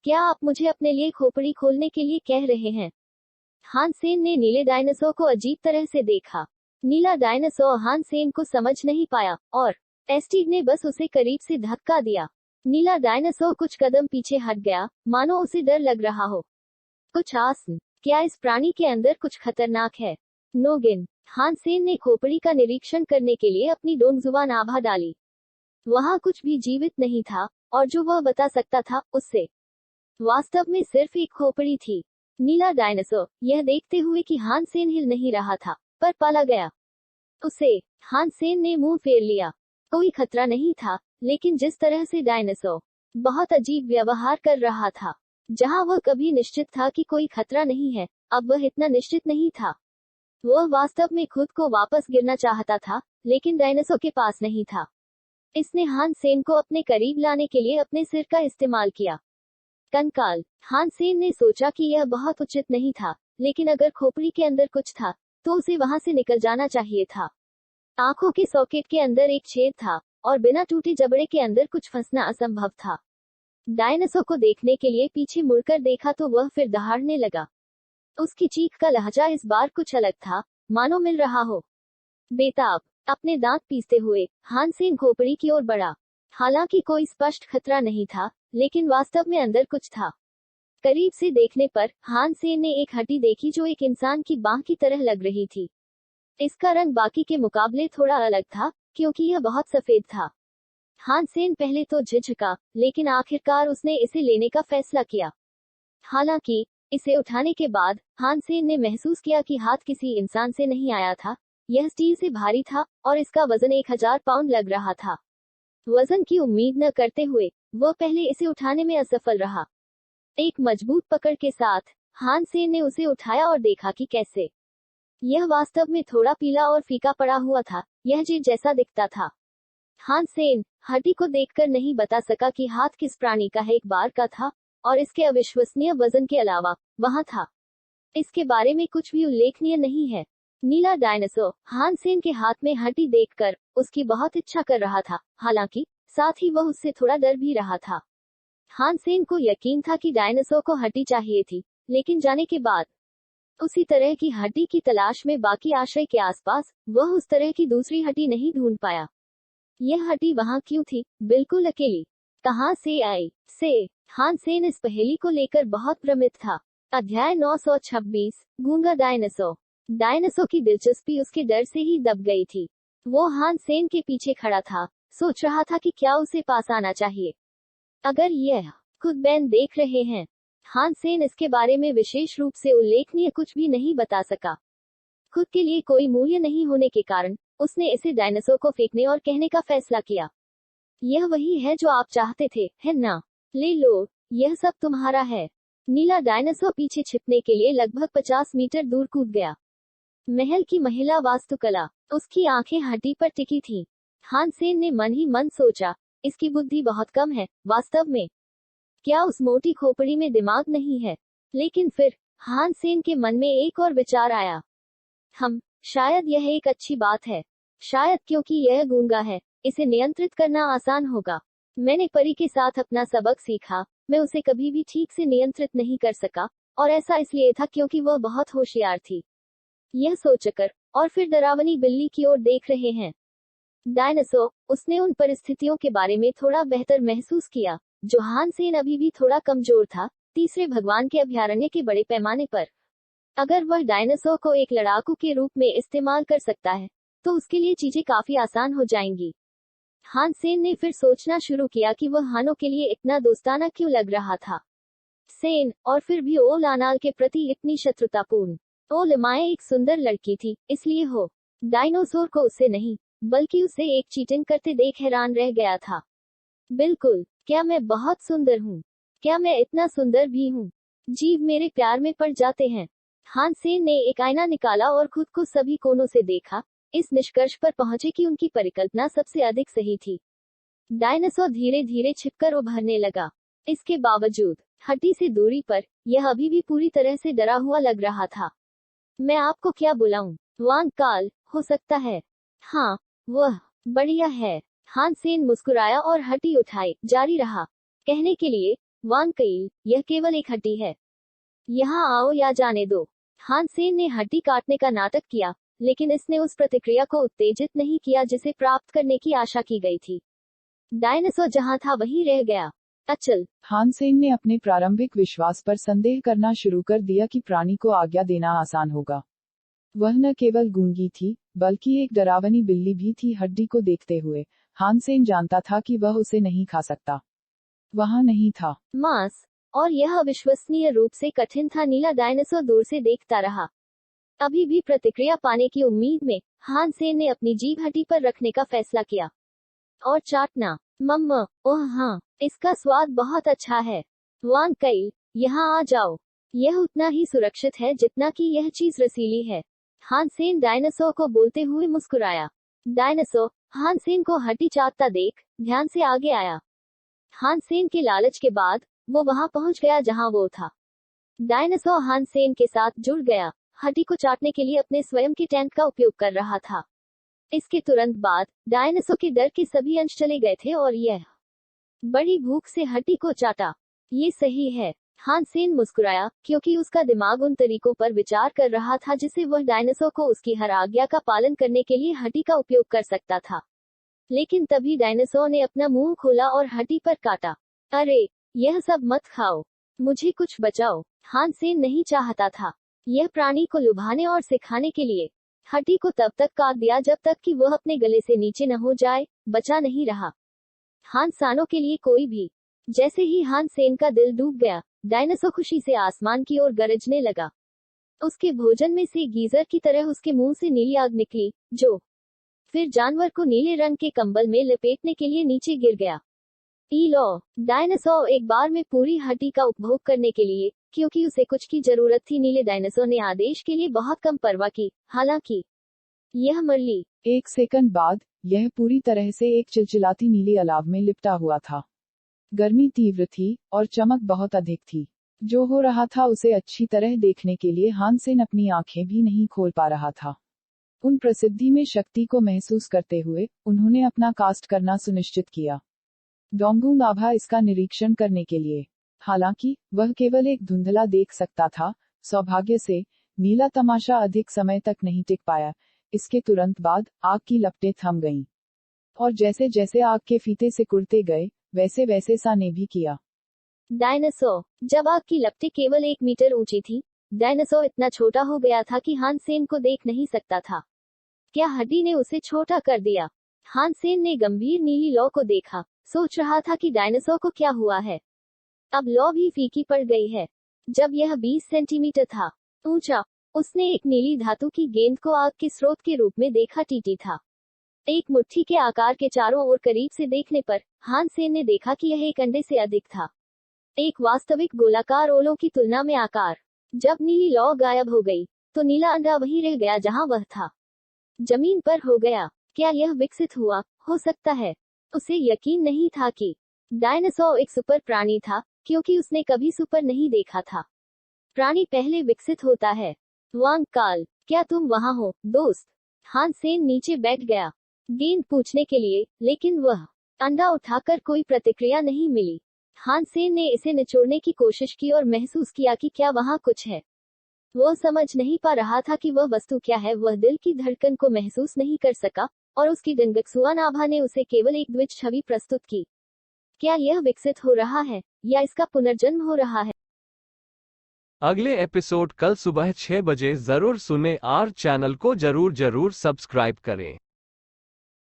क्या आप मुझे अपने लिए खोपड़ी खोलने के लिए कह रहे हैं? हान सेन ने नीले डायनासोर को अजीब तरह से देखा। नीला डायनासोर हान सेन को समझ नहीं पाया और एस्टीड ने बस उसे करीब से धक्का दिया। नीला डायनासोर कुछ कदम पीछे हट गया, मानो उसे डर लग रहा हो। कुछ आसन, क्या इस प्राणी के अंदर कुछ खतरनाक है? नोगिन, हान सेन ने खोपड़ी का निरीक्षण करने के लिए अपनी डोंग जुबान आभा डाली। वहां कुछ भी जीवित नहीं था, और जो वह बता सकता था, उससे वास्तव में सिर्फ एक खोपड़ी थी। नीला डायनासोर, यह देखते हुए कि हान सेन हिल नहीं रहा था, पर पाला गया उसे, हान सेन ने मुंह फेर लिया। कोई खतरा नहीं था, लेकिन जिस तरह से डायनासोर बहुत अजीब व्यवहार कर रहा था, जहां वह कभी निश्चित था कि कोई खतरा नहीं है, अब वह इतना निश्चित नहीं था। वह वास्तव में खुद को वापस गिरना चाहता था, लेकिन डायनासोर के पास नहीं था। इसने हान सेन को अपने करीब लाने के लिए अपने सिर का इस्तेमाल किया। कंकाल, हान सेन ने सोचा कि यह बहुत उचित नहीं था, लेकिन अगर खोपड़ी के अंदर कुछ था, तो उसे वहां से निकल जाना चाहिए था। आंखों के सॉकेट के अंदर एक छेद था, और बिना टूटे जबड़े के अंदर कुछ फंसना असंभव था। डायनासोर को देखने के लिए पीछे मुड़कर देखा तो वह फिर दहाड़ने लगा। उसकी चीख का लहजा इस बार कुछ अलग था, मानो मिल रहा हो। बेताब, अपने दांत पीसते हुए, हान सेन खोपड़ी की ओर बढ़ा। हालांकि कोई स्पष्ट खतरा नहीं था, लेकिन वास्तव में अंदर कुछ था। करीब से देखने पर, हान सेन ने एक हड्डी देखी जो एक इंसान की बांह की तरह लग रही थी। इसका रंग बाकी के मुकाबले थोड़ा अलग था, क्योंकि यह बहुत सफेद था। हान सेन पहले तो झिझका, लेकिन आखिरकार उसने इसे लेने का फैसला किया। हालांकि, इसे उठाने के बाद, हान सेन ने महसूस किया कि हाथ किसी इंसान से नहीं आया था। यह स्टील से भारी था, और इसका वजन 1000 पाउंड लग रहा था। वजन की उम्मीद न करते हुए, वह पहले इसे उठाने में असफल रहा। एक मजबूत पकड़ के साथ, हान सेन ने उसे उठाया और देखा कि कैसे यह वास्तव में थोड़ा पीला और फीका पड़ा हुआ था। यह जेल जैसा दिखता था। हान सेन हड्डी को देखकर नहीं बता सका कि हाथ किस प्राणी का है, एक बार का था, और इसके अविश्वसनीय वजन के अलावा वहां था। इसके बारे में कुछ भी उल्लेखनीय नहीं है। नीला डायनासोर हान सेन के हाथ में हड्डी देखकर उसकी बहुत इच्छा कर रहा था, हालांकि साथ ही वह उससे थोड़ा डर भी रहा था। हान सेन को यकीन था कि डायनासोर को हड्डी चाहिए थी, लेकिन जाने के बाद उसी तरह की हड्डी की तलाश में बाकी आश्रय के आसपास, वह उस तरह की दूसरी हड्डी नहीं ढूंढ पाया। यह हड्डी वहां क्यों थी, बिल्कुल अकेली? कहां से आई? हान सेन इस पहेली को लेकर बहुत भ्रमित था। अध्याय 926, गूंगा डायनासोर। डायनासोर की दिलचस्पी उसके डर से ही दब गई थी। वो हान सेन के पीछे खड़ा था, सोच रहा था कि क्या उसे पास आना चाहिए। अगर यह खुद बैन देख रहे हैं। हान सेन इसके बारे में विशेष रूप से उल्लेखनीय कुछ भी नहीं बता सका। खुद के लिए कोई मूल्य नहीं होने के कारण, उसने इसे डायनासोर को फेंकने और कहने का फैसला किया, यह वही है जो आप चाहते थे, है ना? ले लो, यह सब तुम्हारा है। नीला डायनासोर पीछे छिपने के लिए लगभग 50 मीटर दूर कूद गया। महल की महिला वास्तुकला, उसकी आंखें हड्डी पर टिकी थीं। हान सेन ने मन ही मन सोचा, इसकी बुद्धि बहुत कम है, वास्तव में। क्या उस मोटी खोपड़ी में दिमाग नहीं है? लेकिन फिर, हान सेन के मन में एक और विचार आया। शायद यह एक अच्छी बात है। शायद क्योंकि यह गूंगा है, इसे नियंत्रित करना आसान होगा। मैंने परी के साथ अपना सबक सीखा, मैं उसे कभी भी ठीक से नियंत्रित नहीं कर सका, और ऐसा इसलिए था क्योंकि वह बहुत होशियार थी। यह सोचकर, और फिर डरावनी बिल्ली की ओर देख रहे हैं। डायनासोर, उसने उन परिस्थितियों के बारे में थोड़ा बेहतर महसूस किया, जो हान सेन अभी भी थोड़ा कमजोर था, तीसरे भगवान के अभयारण्य के बड़े पैमाने पर। अगर वह डायनासोर को एक लड़ाकू के रूप में इस्तेमाल कर सकता है, तो उसके लिए चीजें काफी आसान हो जाएंगी। हान सेन ने फिर सोचना शुरू किया कि वह हानो के लिए इतना दोस्ताना क्यों लग रहा था। सेन, और फिर भी ओ लानाल के प्रति इतनी शत्रुतापूर्ण। ओ लमाए एक सुंदर लड़की थी, इसलिए हो डायनासोर को उसे नहीं, बल्कि उसे एक चीटिंग करते देख हैरान रह गया था। बिल्कुल, क्या मैं बहुत सुंदर हूँ? क्या मैं इतना सुंदर भी हूँ? जीव मेरे प्यार में पड़ जाते हैं। हान सेन ने एक आईना निकाला और खुद को सभी कोनों से देखा, इस निष्कर्ष पर पहुंचे कि उनकी परिकल्पना सबसे अधिक सही थी। डायनासोर धीरे धीरे छिपकर उभरने लगा। इसके बावजूद, हड्डी से दूरी पर, यह अभी भी पूरी तरह से डरा हुआ लग रहा था। मैं आपको क्या बुलाऊं? वांग काल, हो सकता है। हाँ, वह बढ़िया है। हान सेन मुस्कुराया और हड्डी उठाए जारी रहा। कहने के लिए, वांग कईल, यह केवल एक हड्डी है। यहाँ आओ या जाने दो। हान सेन ने हड्डी काटने का नाटक किया, लेकिन इसने उस प्रतिक्रिया को उत्तेजित नहीं किया जिसे प्राप्त करने की आशा की गई थी। डायनासोर जहाँ था वहीं रह गया। अचल। हान सेन ने अपने प्रारंभिक विश्वास पर संदेह करना शुरू कर दिया कि प्राणी को आज्ञा देना आसान होगा। वह न केवल गूंगी थी, बल्कि एक डरावनी बिल्ली भी थी। हड्डी को देखते हुए हान सेन जानता था कि वह उसे नहीं खा सकता। वहाँ नहीं था मांस, और यह अविश्वसनीय रूप से कठिन था। नीला डायनासोर दूर से देखता रहा, अभी भी प्रतिक्रिया पाने की उम्मीद में। हान सेन ने अपनी जीभ हड्डी पर रखने का फैसला किया और चाटना। मम्मा, ओह हाँ, इसका स्वाद बहुत अच्छा है। वांग कईल, यहाँ आ जाओ। यह उतना ही सुरक्षित है जितना कि यह चीज रसीली है। हान सेन डायनासोर को बोलते हुए मुस्कुराया। डायनासोर हान सेन को हड्डी चाटता देख ध्यान से आगे आया। हान सेन के लालच के बाद वो वहां पहुंच गया जहां वो था। डायनासोर हान सेन के साथ जुड़ गया, हड्डी को चाटने के लिए अपने स्वयं के टैंक का उपयोग कर रहा था। इसके तुरंत बाद डायनासोर के डर के सभी अंश चले गए थे और यह बड़ी भूख से हड्डी को चाटा। ये सही है, हान सेन मुस्कुराया, क्योंकि उसका दिमाग उन तरीकों पर विचार कर रहा था जिसे वह डायनासोर को उसकी हर आज्ञा का पालन करने के लिए हड्डी का उपयोग कर सकता था। लेकिन तभी डायनासोर ने अपना मुंह खोला और हड्डी पर काटा। अरे, यह सब मत खाओ, मुझे कुछ बचाओ। हान सेन नहीं चाहता था। यह प्राणी को लुभाने और सिखाने के लिए हड्डी को तब तक काट दिया जब तक कि वह अपने गले से नीचे न हो जाए। बचा नहीं रहा हान सानो के लिए कोई भी। जैसे ही हान सेन का दिल डूब गया, डायनासोर खुशी से आसमान की ओर गरजने लगा। उसके भोजन में से गीजर की तरह उसके मुंह से नीली आग निकली, जो फिर जानवर को नीले रंग के कंबल में लपेटने के लिए नीचे गिर गया। लो, डायनासोर एक बार में पूरी हड्डी का उपभोग करने के लिए, क्योंकि उसे कुछ की जरूरत थी। नीले डायनासोर ने आदेश के लिए बहुत कम परवाह की, हालांकि यह मरली। एक सेकंड बाद यह पूरी तरह से एक चिलचिलाती नीली अलाव में लिपटा हुआ था। गर्मी तीव्र थी और चमक बहुत अधिक थी। जो हो रहा था उसे अच्छी तरह देखने के लिए हान सेन अपनी आंखें भी नहीं खोल पा रहा था। उन प्रसिद्धि में शक्ति को महसूस करते हुए उन्होंने अपना कास्ट करना सुनिश्चित किया। डोंगुंग आभा इसका निरीक्षण करने के लिए, हालांकि वह केवल एक धुंधला देख सकता था। सौभाग्य से नीला तमाशा अधिक समय तक नहीं टिक पाया। इसके तुरंत बाद आग की लपटें थम गईं, और जैसे जैसे आग के फीते सिकुड़ते गए वैसे वैसे सा ने भी किया। डायनासोर, जब आग की लपटें केवल 1 मीटर ऊंची थी, डायनासोर इतना छोटा हो गया था कि हान सेन को देख नहीं सकता था। क्या हड्डी ने उसे छोटा कर दिया? हान सेन ने गंभीर नीली लौ को देखा, सोच रहा था कि डायनासोर को क्या हुआ है। अब लौ भी फीकी पड़ गई है। जब यह 20 सेंटीमीटर था ऊंचा, उसने एक नीली धातु की गेंद को आग के स्रोत के रूप में देखा। टीटी था। एक मुट्ठी के आकार के चारों ओर करीब से देखने पर हान सेन ने देखा कि यह एक अंडे से अधिक था, एक वास्तविक गोलाकार ओलों की तुलना में आकार। जब नीली लौ गायब हो गई, तो नीला अंडा वहीं रह गया जहां वह था, जमीन पर हो गया। क्या यह विकसित हुआ? हो सकता है। उसे यकीन नहीं था कि डायनासोर एक सुपर प्राणी था, क्योंकि उसने कभी सुपर नहीं देखा था। प्राणी पहले विकसित होता है। वांग काल, क्या तुम वहां हो, दोस्त? हान सेन नीचे बैठ गया गेंद पूछने के लिए, लेकिन वह अंडा उठाकर कोई प्रतिक्रिया नहीं मिली। हान सेन ने इसे निचोड़ने की कोशिश की और महसूस किया कि क्या वहां कुछ है। वह समझ नहीं पा रहा था कि वह वस्तु क्या है। वह दिल की धड़कन को महसूस नहीं कर सका, और उसकी डंगक्सुआन आभा ने उसे केवल एक द्विज छवि प्रस्तुत की। क्या यह विकसित हो रहा है, या इसका पुनर्जन्म हो रहा है? अगले एपिसोड कल सुबह 6 बजे जरूर सुने और चैनल को जरूर सब्सक्राइब करें।